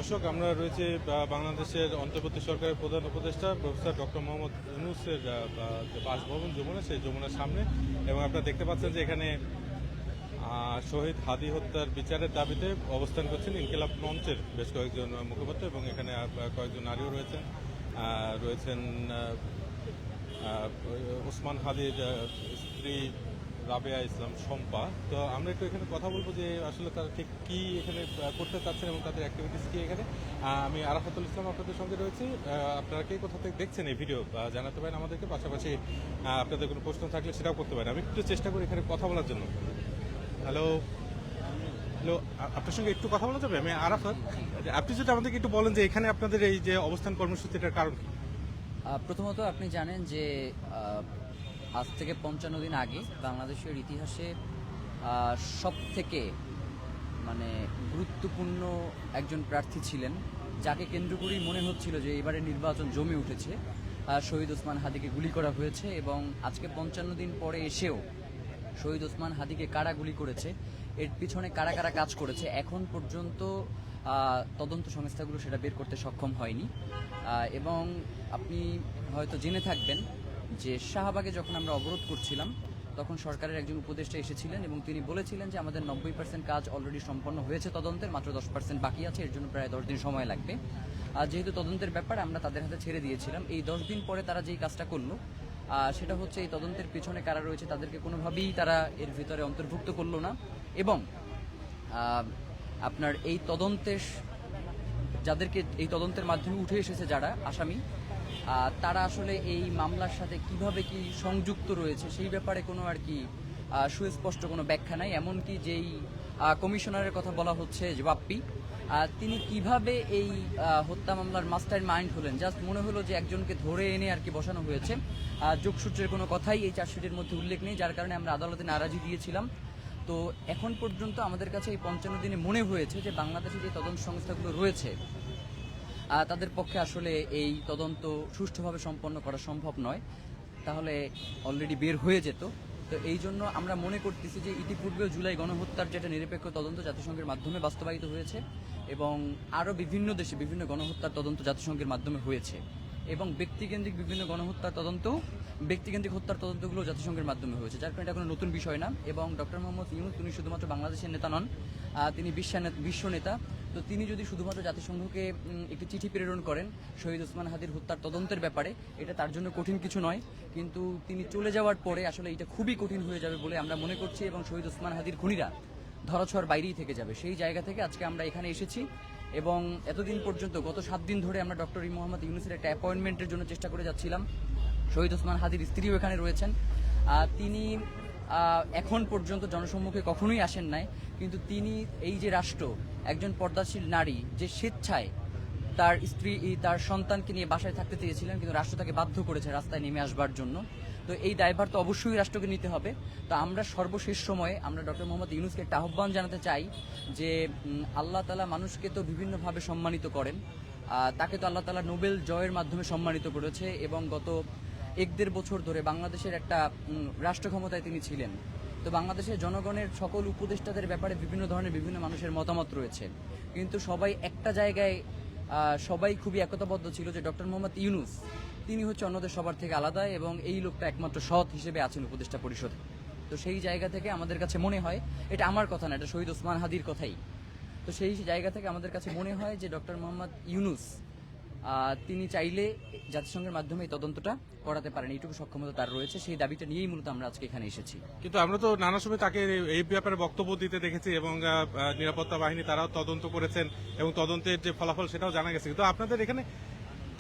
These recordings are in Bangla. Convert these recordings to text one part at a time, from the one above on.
দর্শক, আমরা রয়েছে বাংলাদেশের অন্তর্বর্তী সরকারের প্রধান উপদেষ্টা প্রফেসর ডক্টর মোহাম্মদ ইউনূসের যে বাসভবন যমুনা, সেই যমুনার সামনে। এবং আপনারা দেখতে পাচ্ছেন যে এখানে শহীদ হাদি হত্যার বিচারের দাবিতে অবস্থান করছেন ইনকিলাব মঞ্চের বেশ কয়েকজন মুখপাত্র, এবং এখানে কয়েকজন নারীও রয়েছেন ওসমান হাদির স্ত্রী রাবেয়া ইসলাম শম্পা। তো আমরা একটু এখানে কথা বলবো যে আসলে তারা ঠিক কি এখানে করতে চাচ্ছেন এবং তাদের অ্যাক্টিভিটিস কি এখানে। আমি আরাফাতুল ইসলাম আপনাদের সঙ্গে রয়েছি। আপনারা কে কোথা থেকে দেখছেন এই ভিডিও জানাতে পারেন আমাদেরকে, পাশাপাশি আপনাদের কোনো প্রশ্ন থাকলে সেটাও করতে পারেন। আমি একটু চেষ্টা করি এখানে কথা বলার জন্য। হ্যালো হ্যালো, আপনার সঙ্গে একটু কথা বলা যাবে? আমি আরাফাত। আপনি যদি আমাদেরকে একটু বলেন যে এখানে আপনাদের এই যে অবস্থান কর্মসূচিটার কারণ কি? প্রথমত আপনি জানেন যে আজ থেকে ৫৫ দিন আগে বাংলাদেশের ইতিহাসে সব থেকে গুরুত্বপূর্ণ একজন প্রার্থী ছিলেন, যাকে কেন্দ্র করেই মনে হচ্ছিল যে এবারে নির্বাচন জমে উঠেছে। শহীদ ওসমান হাদিকে গুলি করা হয়েছে, এবং আজকে ৫৫ দিন পরে এসেও শহীদ ওসমান হাদিকে কারা গুলি করেছে, এর পিছনে কারা কারা কাজ করেছে, এখন পর্যন্ত তদন্ত সংস্থাগুলো সেটা বের করতে সক্ষম হয়নি। এবং আপনি হয়তো জেনে থাকবেন যে শাহবাগে যখন আমরা অবরোধ করছিলাম, তখন সরকারের একজন উপদেষ্টা এসেছিলেন এবং তিনি বলেছিলেন যে আমাদের ৯০% কাজ অলরেডি সম্পন্ন হয়েছে তদন্তের, মাত্র 10% বাকি আছে, এর জন্য প্রায় 10 দিন সময় লাগবে। যেহেতু তদন্তের ব্যাপার আমরা তাদের হাতে ছেড়ে দিয়েছিলাম। এই 10 দিন পরে তারা যেই কাজটা করলো, সেটা হচ্ছে এই তদন্তের পিছনে কারা রয়েছে তাদেরকে কোনোভাবেই তারা এর ভিতরে অন্তর্ভুক্ত করলো না। এবং আপনার এই তদন্তের মাধ্যমে উঠে এসেছে যারা আসামি, তারা আসলে এই মামলার সাথে কিভাবে কি সংযুক্ত রয়েছে সেই ব্যাপারে কোনো সুস্পষ্ট কোনো ব্যাখ্যা নাই। এমনকি যেই কমিশনারের কথা বলা হচ্ছে যে বাপ্পি, তিনি কিভাবে এই হত্যা মামলার মাস্টার মাইন্ড হলেন, জাস্ট মনে হলো যে একজনকে ধরে এনে বসানো হয়েছে। যোগসূত্রের কোনো কথাই এই চার্জশিটের মধ্যে উল্লেখ নেই, যার কারণে আমরা আদালতে নারাজি দিয়েছিলাম। তো এখন পর্যন্ত আমাদের কাছে এই ৫৫ দিনে মনে হয়েছে যে বাংলাদেশে যে তদন্ত সংস্থাগুলো রয়েছে তাদের পক্ষে আসলে এই তদন্ত সুষ্ঠুভাবে সম্পন্ন করা সম্ভব নয়, তাহলে অলরেডি বের হয়ে যেত। তো এই জন্য আমরা মনে করতেছি যে ইতিপূর্বেও জুলাই গণহত্যার যেটা নিরপেক্ষ তদন্ত জাতিসংঘের মাধ্যমে বাস্তবায়িত হয়েছে, এবং আরও বিভিন্ন দেশে বিভিন্ন গণহত্যার তদন্ত জাতিসংঘের মাধ্যমে হয়েছে, এবং ব্যক্তিকেন্দ্রিক বিভিন্ন গণহত্যার ব্যক্তিকেন্দ্রিক হত্যার তদন্তগুলো জাতিসংঘের মাধ্যমে হয়েছে, যার কারণে এটা কোনো নতুন বিষয় না। এবং ডক্টর মোহাম্মদ ইউনূস তিনি শুধুমাত্র বাংলাদেশের নেতা নন, তিনি বিশ্ব নেতা। তো তিনি যদি শুধুমাত্র জাতিসংঘকে একটি চিঠি প্রেরণ করেন শহীদ ওসমান হাদির হত্যার তদন্তের ব্যাপারে, এটা তার জন্য কঠিন কিছু নয়, কিন্তু তিনি চলে যাওয়ার পরে আসলে এটা খুবই কঠিন হয়ে যাবে বলে আমরা মনে করছি, এবং শহীদ ওসমান হাদির খুনিরা ধরাছোঁয়ার বাইরেই থেকে যাবে। সেই জায়গা থেকে আজকে আমরা এখানে এসেছি, এবং এতদিন পর্যন্ত গত 7 দিন ধরে আমরা ডক্টর মোহাম্মদ ইউনূসের একটা অ্যাপয়েন্টমেন্টের জন্য চেষ্টা করে যাচ্ছিলাম। শহীদ ওসমান হাদির স্ত্রীও এখানে রয়েছেন। তিনি এখন পর্যন্ত জনসম্মুখে কখনোই আসেন নাই, কিন্তু তিনি এই যে রাষ্ট্র, একজন পর্দাশীল নারী যে স্বেচ্ছায় তার স্ত্রী তার সন্তানকে নিয়ে বাসায় থাকতে চেয়েছিলেন, কিন্তু রাষ্ট্র তাকে বাধ্য করেছে রাস্তায় নেমে আসবার জন্য। তো এই দায়ভার তো অবশ্যই রাষ্ট্রকে নিতে হবে। তো আমরা সর্বশেষ সময়ে আমরা ডক্টর মোহাম্মদ ইউনূসকে একটা আহ্বান জানাতে চাই যে আল্লাহ তাআলা মানুষকে তো বিভিন্নভাবে সম্মানিত করেন, তাকে তো আল্লাহ তাআলা নোবেল জয়ের মাধ্যমে সম্মানিত করেছে, এবং গত 1-1.5 বছর ধরে বাংলাদেশের একটা রাষ্ট্র ক্ষমতায় তিনি ছিলেন। তো বাংলাদেশের জনগণের সকল উপদেষ্টাদের ব্যাপারে বিভিন্ন ধরনের বিভিন্ন মানুষের মতামত রয়েছে, কিন্তু সবাই একটা জায়গায় সবাই খুবই একতাবদ্ধ ছিল যে ডক্টর মোহাম্মদ ইউনূস তিনি হচ্ছে অন্যদের সবার থেকে আলাদা, এবং এই লোকটা একমাত্র সৎ হিসেবে আছেন উপদেষ্টা পরিষদে। তো সেই জায়গা থেকে আমাদের কাছে মনে হয়, এটা আমার কথা না, এটা শহীদ ওসমান হাদির কথাই, তো সেই জায়গা থেকে আমাদের কাছে মনে হয় যে ডক্টর মোহাম্মদ ইউনূস তিনি চাইলে জাতিসংঘের মাধ্যমে এই তদন্তটা করাতে পারেন, এইটুকু সক্ষমতা তার রয়েছে। সেই দাবিটা নিয়েই মূলত আমরা আজকে এখানে এসেছি। কিন্তু আমরা তো নানা সময় তাকে এই ব্যাপারে বক্তব্য দিতে দেখেছি, এবং নিরাপত্তা বাহিনী তারাও তদন্ত করেছেন, এবং তদন্তের যে ফলাফল সেটাও জানা গেছে। কিন্তু আপনাদের এখানে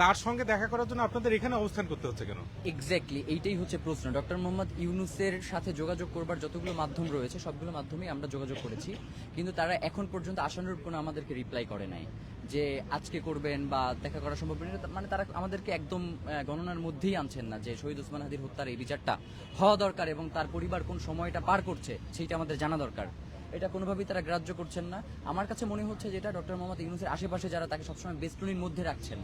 তার সঙ্গে দেখা করার জন্য আপনাদের এখানে অবস্থান করতে হচ্ছে কেন? এক্স্যাক্টলি এইটাই হচ্ছে প্রশ্ন। ডক্টর মোহাম্মদ ইউনূসের সাথে যোগাযোগ করবার যতগুলো মাধ্যম রয়েছে সবগুলো মাধ্যমেই আমরা যোগাযোগ করেছি, কিন্তু তারা এখন পর্যন্ত আশানুরূপ কোনো আমাদেরকে রিপ্লাই করে নাই যে আজকে করবেন বা দেখা করা সম্ভব নয়। তারা আমাদেরকে একদম গণনার মধ্যেই আনছেন না যে শহীদ ওসমান হাদির হত্যার এই বিচারটা হওয়া দরকার, এবং তার পরিবার কোন সময়টা পার করছে সেইটা আমাদের জানা দরকার। এটা কোনোভাবেই তারা গ্রাহ্য করছেন না। আমার কাছে মনে হচ্ছে যেটা ডক্টর মোহাম্মদ ইউনূসের আশেপাশে যারা তাকে সবসময় বেষ্টনীর মধ্যে রাখছেন,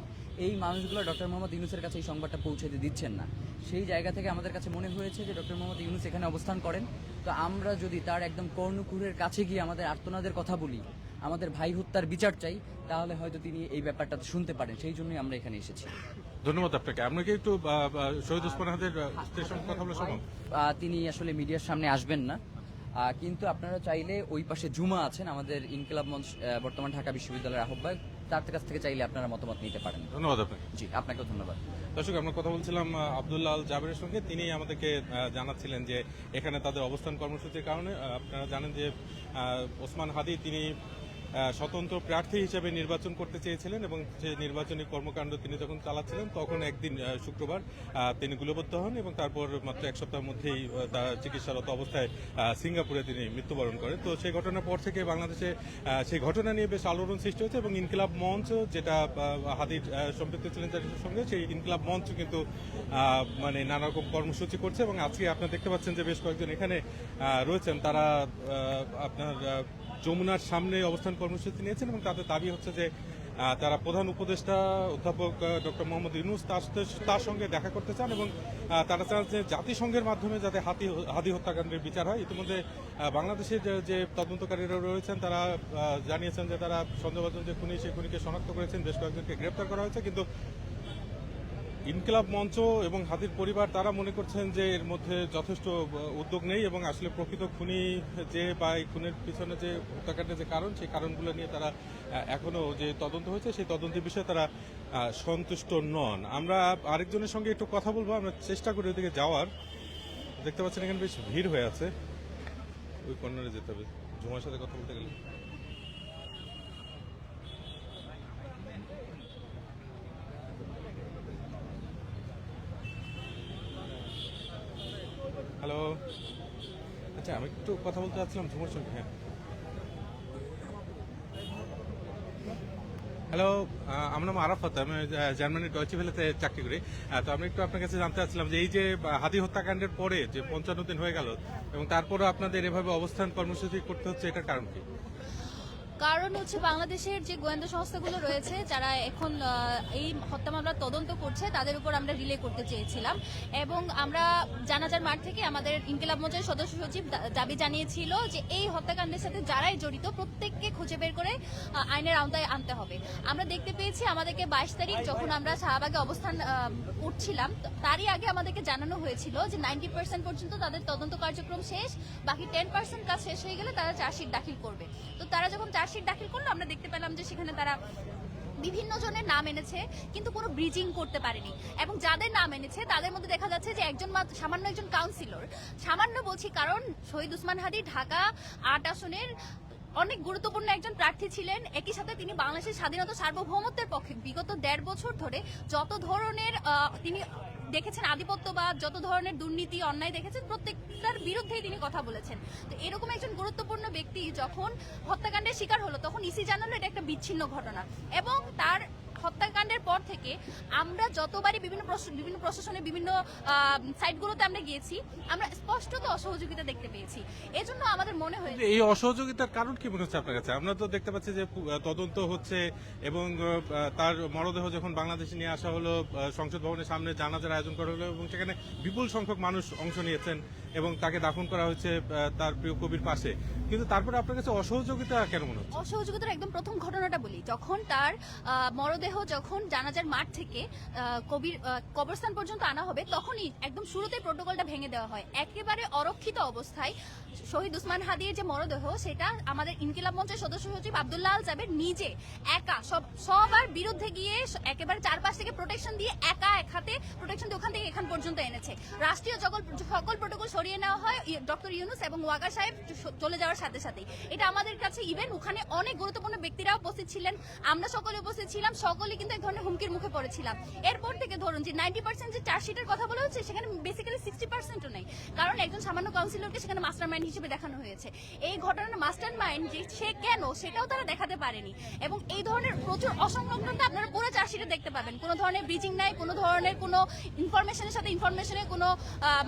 এই মানুষগুলো ডক্টর মোহাম্মদ ইউনূসের কাছে এই সংবাদটা পৌঁছে দিচ্ছেন না। সেই জায়গা থেকে আমাদের কাছে মনে হয়েছে যে ডক্টর মোহাম্মদ ইউনূস এখানে অবস্থান করেন, তো আমরা যদি তার একদম কর্ণকুহরের কাছে গিয়ে আমাদের আর্তনাদের কথা বলি, আমাদের ভাই হত্যার বিচার চাই, তাহলে হয়তো তিনি এই ব্যাপারটা শুনতে পারেন। সেই জন্যই আমরা এখানে এসেছি। ধন্যবাদ আপনাকে। আমরা কি একটু শহীদ ওসমান হাদির স্ত্রীর সঙ্গে কথা বলা সম্ভব? তিনি আসলে মিডিয়ার সামনে আসবেন না, কিন্তু আপনারা চাইলে ওই পাশে জুমা আছেন, আমাদের ইনকিলাব মঞ্চ বর্তমান ঢাকা বিশ্ববিদ্যালয়ের আহ্বায়ক, তার কাছ থেকে চাইলে আপনারা মতামত নিতে পারেন। ধন্যবাদ আপনাকে। জি, আপনাকেও ধন্যবাদ। দর্শক, আমরা কথা বলছিলাম আব্দুল্লাহ আল জাবেরের সঙ্গে। তিনি আমাদেরকে জানাচ্ছিলেন যে এখানে তাদের অবস্থান কর্মসূচির কারণে আপনারা জানেন যে ওসমান হাদি তিনি স্বতন্ত্র প্রার্থী হিসেবে নির্বাচন করতে চেয়েছিলেন এবং সেই নির্বাচনী কর্মকাণ্ড তিনি যখন চালাচ্ছিলেন তখন একদিন শুক্রবার তিনি গুলিবিদ্ধ হন এবং তারপর মাত্র এক সপ্তাহের মধ্যেই তার চিকিৎসারত অবস্থায় সিঙ্গাপুরে তিনি মৃত্যুবরণ করেন। তো সেই ঘটনার পর থেকে বাংলাদেশে সেই ঘটনা নিয়ে বেশ আলোড়ন সৃষ্টি হয়েছে এবং ইনকিলাব মঞ্চ, যেটা হাদির সম্পৃক্ত ছিলেন তার সঙ্গে, সেই ইনকিলাব মঞ্চ কিন্তু মানে নানা রকম কর্মসূচি করছে এবং আজকে আপনারা দেখতে পাচ্ছেন যে বেশ কয়েকজন এখানে রয়েছেন, তারা আপনার যমুনার সামনে অবস্থান কর্মসূচি নিয়েছেন এবং তাদের দাবি হচ্ছে যে তারা প্রধান উপদেষ্টা অধ্যাপক ডক্টর মোহাম্মদ ইউনূস তার সঙ্গে দেখা করতে চান এবং তারা চান যে জাতিসংঘের মাধ্যমে যাতে হাদি হত্যাকাণ্ডের বিচার হয়। ইতিমধ্যে বাংলাদেশের যে তদন্তকারীরা রয়েছেন তারা জানিয়েছেন যে তারা সন্দেহভাজন যে খুনি, সেই খুনিকে শনাক্ত করেছেন, বেশ কয়েকজনকে গ্রেপ্তার করা হয়েছে। কিন্তু ইনকিলাব মঞ্চ এবং হাদির পরিবার তারা মনে করছেন যে এর মধ্যে যথেষ্ট উদ্যোগ নেই এবং আসলে প্রকৃত খুনি যে বা এই খুনের পিছনে যে হত্যাকাণ্ডের যে কারণ, সেই কারণগুলো নিয়ে তারা এখনো যে তদন্ত হয়েছে সেই তদন্তের বিষয়ে তারা সন্তুষ্ট নন। আমরা আরেকজনের সঙ্গে একটু কথা বলবো, আমরা চেষ্টা করি ওদিকে যাওয়ার। দেখতে পাচ্ছেন এখানে বেশ ভিড় হয়ে আছে, ওই কর্নারে যেতে হবে জুমার সাথে কথা বলতে গেলে। হ্যালো, আচ্ছা আমি একটু কথা বলতে চাচ্ছিলাম ঝুমার সঙ্গে। হ্যাঁ, হ্যালো, আমার নাম আরাফাত, আমি জার্মানির ডয়চে ভেলেতে চাকরি করি। তো আমি একটু আপনার কাছে জানতে চাচ্ছিলাম যে এই যে হাদি হত্যাকাণ্ডের পরে যে 55 দিন হয়ে গেল এবং তারপরে আপনাদের এভাবে অবস্থান কর্মসূচি করতে হচ্ছে, এটার কারণ কি? কারণ হচ্ছে বাংলাদেশের যে গোয়েন্দা সংস্থাগুলো রয়েছে যারা এখন এই হত্যা মামলার তদন্ত করছে তাদের উপর আমরা রিলে করতে চেয়েছিলাম এবং আমরা জানাজার মাঠ থেকে আমাদের ইনকিলাব মঞ্চের সদস্য সচিব দাবি জানিয়েছিল যে এই হত্যাকাণ্ডের সাথে যারাই জড়িত প্রত্যেককে খুঁজে বের করে আইনের আওতায় আনতে হবে। আমরা দেখতে পেয়েছি আমাদেরকে 22 তারিখ যখন আমরা শাহবাগে অবস্থান করছিলাম তারই আগে আমাদেরকে জানানো হয়েছিল যে 90% পর্যন্ত তাদের তদন্ত কার্যক্রম শেষ, বাকি 10% কাজ শেষ হয়ে গেলে তারা চার্জশিট দাখিল করবে। তো তারা যখন চার্জশিট দাখিল করলো আমরা দেখতে পেলাম যে সেখানে তারা বিভিন্ন জনের নাম এনেছে কিন্তু কোনো ব্রিজিং করতে পারেনি এবং যাদের নাম এনেছে তাদের মধ্যে দেখা যাচ্ছে যে সামান্য একজন কাউন্সিলর, সামান্য বলছি কারণ শহীদ ওসমান হাদি ঢাকা 8 আসনের অনেক গুরুত্বপূর্ণ একজন প্রার্থী ছিলেন। একই সাথে তিনি বাংলাদেশের স্বাধীনতা সার্বভৌমত্বের পক্ষে বিগত 1.5 বছর ধরে যত ধরনের তিনি দেখেছেন আধিপত্যবাদ, যত ধরনের দুর্নীতি অন্যায় দেখেছেন প্রত্যেকটার বিরুদ্ধেই তিনি কথা বলেছেন। তো এরকম একজন গুরুত্বপূর্ণ ব্যক্তি যখন হত্যাকাণ্ডের শিকার হলো তখন ইসি জানালো এটা একটা বিচ্ছিন্ন ঘটনা এবং তার হত্যাকাণ্ডের পর থেকে আমরা যতবারই বিভিন্ন প্রশাসনের বিভিন্ন সাইটগুলোতে আমরা গিয়েছি আমরা স্পষ্টত অসহযোগিতা দেখতে পেয়েছি। এজন্য আমাদের মনে হয়েছে এই অসহযোগিতার কারণ কি মনে হচ্ছে আপনার কাছে? আমরা তো দেখতে পাচ্ছি যে তদন্ত হচ্ছে এবং তার মরদেহ যখন বাংলাদেশে নিয়ে আসা হলো সংসদ ভবনের সামনে জানাজার আয়োজন করা হলো এবং সেখানে বিপুল সংখ্যক মানুষ অংশ নিয়েছেন এবং তাকে দাফন করা হয়েছে তার প্রিয় কবির পাশে, কিন্তু তারপরে আপনার কাছে অসহযোগিতা কেন মনে হচ্ছে? অসহযোগিতার একদম প্রথম ঘটনাটা বলি, যখন তার মরদেহ যখন জানাজার মাঠ থেকে কবরস্থান পর্যন্ত আনা হবে তখনই একদম শুরুতেই প্রোটোকলটা ভেঙে দেওয়া হয়। একেবারে অরক্ষিত অবস্থায় শহীদ ওসমান হাদির যে মরদেহ সেটা আমাদের ইনকিলাব মঞ্চের সদস্য সচিব আব্দুল্লাহ আল জাবের নিজে একা সবার বিরুদ্ধে গিয়ে একেবারে চারপাশ থেকে প্রোটেকশন দিয়ে একা এক হাতে প্রোটেকশন দিয়ে ওখান থেকে এখান পর্যন্ত এনেছে। রাষ্ট্রীয় সকল প্রোটোকল সরিয়ে নেওয়া হয় ডক্টর ইউনূস এবং ওয়াকা সাহেব চলে যাওয়ার সাথে সাথেই। এটা আমাদের কাছে ইভেন ওখানে অনেক গুরুত্বপূর্ণ ব্যক্তিরা উপস্থিত ছিলেন, আমরা সকলে উপস্থিত ছিলাম, সকলে কিন্তু এক ধরনের হুমকির মুখে পড়েছিলাম। এরপর থেকে ধরুন যে 90% যে চার্জশিটের কথা বলা হচ্ছে সেখানে বেসিক্যালি 60%ও নেই, কারণ একজন সামান্য কাউন্সিলরকে সেখানে মাস্টার মাইন্ড হিসেবে দেখানো হয়েছে। এই ঘটনার মাস্টার মাইন্ড যে সে কেন সেটাও তারা দেখাতে পারেনি এবং এই ধরনের প্রচুর অসংলগ্নতা আপনারা পুরো চার্জশিটে দেখতে পাবেন। কোনো ধরনের ব্রিজিং নাই, কোনো ধরনের কোনো ইনফরমেশনের সাথে ইনফরমেশনের কোনো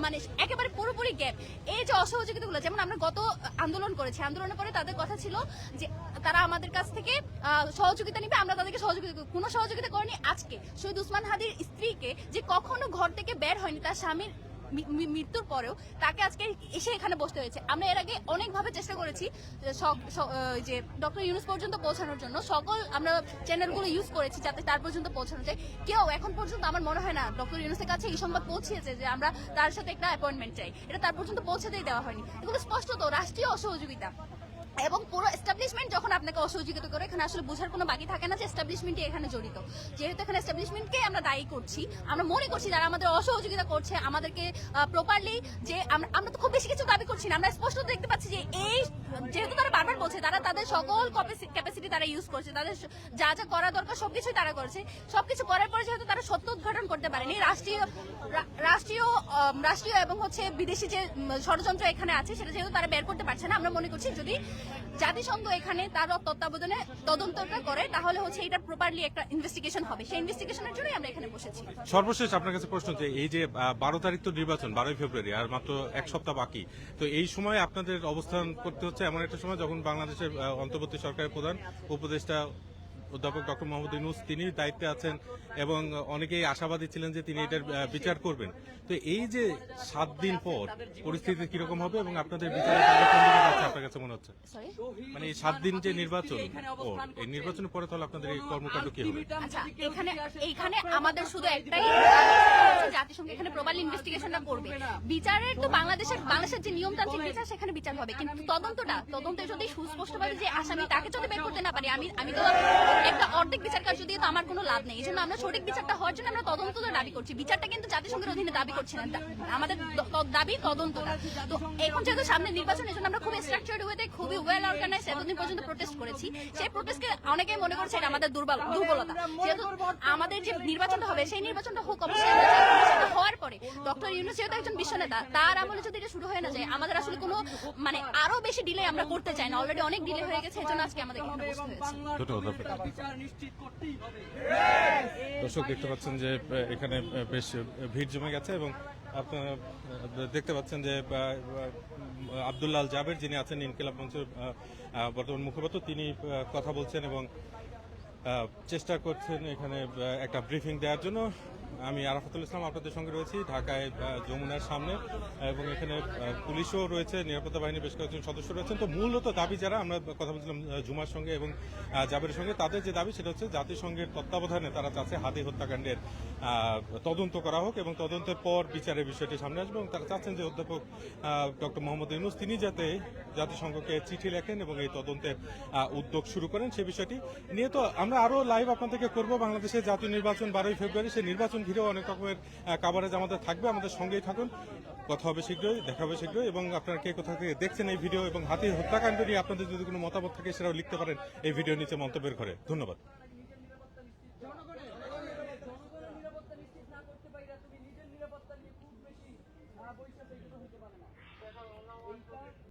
মানে একেবারে পুরোপুরি গ্যাপ। এই যে অসহযোগিতাগুলো, যেমন আমরা গত আন্দোলন করেছি, আন্দোলনের পরে তাদের কথা ছিল যে তারা আমাদের কাছ থেকে সহযোগিতা নিবে, আমরা তাদেরকে সহযোগিতা কোনো সহযোগিতা করেনি। আজকে শহীদ ওসমান হাদির স্ত্রীকে যে কখনো ঘর থেকে বের হয়নি, তার স্বামীর মৃত্যুর পরেও তাকে আজকে এসে এখানে বসতে হয়েছে। আমরা এর আগে অনেকভাবে চেষ্টা করেছি যে ডক্টর ইউনূস পর্যন্ত পৌঁছানোর জন্য, সকল আমরা চ্যানেলগুলো ইউজ করেছি যাতে তার পর্যন্ত পৌঁছানো যায়। কেউ এখন পর্যন্ত আমার মনে হয় না ডক্টর ইউনূসের কাছে এই সংবাদ পৌঁছেছে যে আমরা তার সাথে একটা অ্যাপয়েন্টমেন্ট চাই, এটা তার পর্যন্ত পৌঁছাতেই দেওয়া হয়নি। এগুলো স্পষ্টত রাষ্ট্রীয় অসহযোগিতা এবং পুরো এস্টাবলিশমেন্ট যখন আপনাকে অসহযোগিতা করে, এখানে আসলে বোঝার কোনো বাকি থাকে না যে এস্টাবলিশমেন্টই এখানে জড়িত। যেহেতু এখানে এস্টাবলিশমেন্টকে আমরা দায়ী করছি, আমরা মনে করছি যারা আমাদের অসহযোগিতা করছে আমাদেরকে প্রপারলি, যে আমরা তো খুব বেশি কিছু দাবি করছি না, আমরা স্পষ্ট দেখতে পাচ্ছি যে এই যেহেতু তারা বারবার বলছে তারা তাদের সকল ক্যাপাসিটি তারা ইউজ করছে, তাদের যা যা করা দরকার সবকিছুই তারা করছে। সবকিছু করার পরে যেহেতু তারা সত্য উদ্ঘাটন করতে পারেনি, রাষ্ট্রীয় এবং হচ্ছে বিদেশি যে ষড়যন্ত্র এখানে আছে সেটা যেহেতু তারা বের করতে পারছে না, আমরা মনে করছি যদি জাতিসংঘ এখানে তার তত্ত্বাবধানে তদন্তটা করে তাহলে হচ্ছে এটা প্রপারলি একটা ইনভেস্টিগেশন হবে। সেই ইনভেস্টিগেশনের জন্যই আমরা এখানে বসেছি। সর্বশেষ আপনার কাছে প্রশ্ন, যে এই যে 12 তারিখ তো নির্বাচন, 12 ফেব্রুয়ারি, আর মাত্র এক সপ্তাহ বাকি, তো এই সময় আপনাদের অবস্থান করতে হচ্ছে এমন একটা সময় যখন বাংলাদেশের অন্তর্বর্তী সরকারের প্রধান উপদেষ্টা অধ্যাপক ডক্টর মোহাম্মদ ইউনূস তিনি দায়িত্বে আছেন এবং অনেকেই আশাবাদী ছিলেন যে তিনি এটার বিচার করবেন। তো এই যে 7 দিন পর পরিস্থিতি কিরকম হবে এবং আপনাদের বিচারের দাবি কোন দিকে যাচ্ছে আপনার কাছে মনে হচ্ছে? সরি, মানে এই 7 দিন যে নির্বাচন, এই নির্বাচনের পরে তাহলে আপনাদের এই কর্মকাণ্ড কি হবে? আচ্ছা, এখানে আমাদের শুধু একটাই জাতিসংঘ এখানে প্রপারলি ইনভেস্টিগেশনটা করবে। বিচারের তো বাংলাদেশের যে নিয়মতান্ত্রিক বিচার সেখানে বিচার হবে, কিন্তু তদন্তে যদি সুস্পষ্টভাবে যে আসামি তাকে যদি বের করতে না পারি, আমি তো একটা অর্ধেক বিচার কার্য দিয়ে তো আমার কোনো লাভ নেই। এই জন্য আমরা সঠিক বিচারটা হওয়ার জন্য আমরা তদন্তটা দাবি করছি। বিচারটা কিন্তু জাতিসংঘের অধীনে দাবি করছি না, আমাদের দাবি তদন্তটা। তো এখন যেহেতু সামনে নির্বাচন, এই জন্য আমরা খুবই স্ট্রাকচার্ড ওয়েতে, খুবই ওয়েল অর্গানাইজড এতদিন পর্যন্ত প্রোটেস্ট করেছি। সেই প্রোটেস্টকে অনেকেই মনে করছে এটা আমাদের দুর্বলতা। যেহেতু আমাদের যে নির্বাচনটা হবে সেই নির্বাচনটা হোক, অবশ্যই হওয়ার পরে ডক্টর ইউনূস যেহেতু একজন বিশ্বনেতা, তার আমলে যদি এটা শুরু হয়ে না যায়, আমাদের আসলে কোনো মানে আরো বেশি ডিলে আমরা করতে চাই না। অলরেডি অনেক ডিলে হয়ে গেছে, এই জন্য আজকে আমাদের এখানে বসতে হয়েছে। দর্শক দেখতে পাচ্ছেন যে এখানে বেশ ভিড় জমে গেছে এবং আপনারা দেখতে পাচ্ছেন যে আব্দুল্লাহ আল জাবের যিনি আছেন ইনকিলাব মঞ্চের বর্তমান মুখপাত্র, তিনি কথা বলছেন এবং চেষ্টা করছেন এখানে একটা ব্রিফিং দেওয়ার জন্য। আমি আরাফাতুল ইসলাম আপনাদের সঙ্গে রয়েছি ঢাকায় যমুনার সামনে, এবং এখানে পুলিশও রয়েছে, নিরাপত্তা বাহিনীর বেশ কয়েকজন সদস্য রয়েছেন। তো মূলত দাবি যারা, আমরা কথা বলছিলাম জুমার সঙ্গে এবং জাবেরের সঙ্গে, তাদের যে দাবি সেটা হচ্ছে জাতিসংঘের তত্ত্বাবধানে তারা চাচ্ছে হাদি হত্যাকাণ্ডের তদন্ত করা হোক এবং তদন্তের পর বিচারের বিষয়টি সামনে আসবে, এবং তারা চাচ্ছেন যে অধ্যাপক ডক্টর মোহাম্মদ ইউনূস তিনি যাতে জাতিসংঘকে চিঠি লেখেন এবং এই তদন্তের উদ্যোগ শুরু করেন। সেই বিষয়টি নিয়ে তো আমরা আরো লাইভ আপনাদেরকে করবো। বাংলাদেশের জাতীয় নির্বাচন 12 ফেব্রুয়ারি, সেই নির্বাচন ঘিরেও অনেক রকমের কাভারেজ আমাদের থাকবে। আমাদের সঙ্গেই থাকুন, কথা হবে শীঘ্রই, দেখা হবে শীঘ্রই। এবং আপনারা কে কোথা থেকে দেখছেন এই ভিডিও এবং হাতি হত্যাকাণ্ড নিয়ে আপনাদের যদি কোনো মতামত থাকে সেটাও লিখতে পারেন এই ভিডিও নিচে মন্তব্যের ঘরে। ধন্যবাদ। নিরাপত্তা নিয়ে খুব বেশি বৈশাখ হইতে পারে না।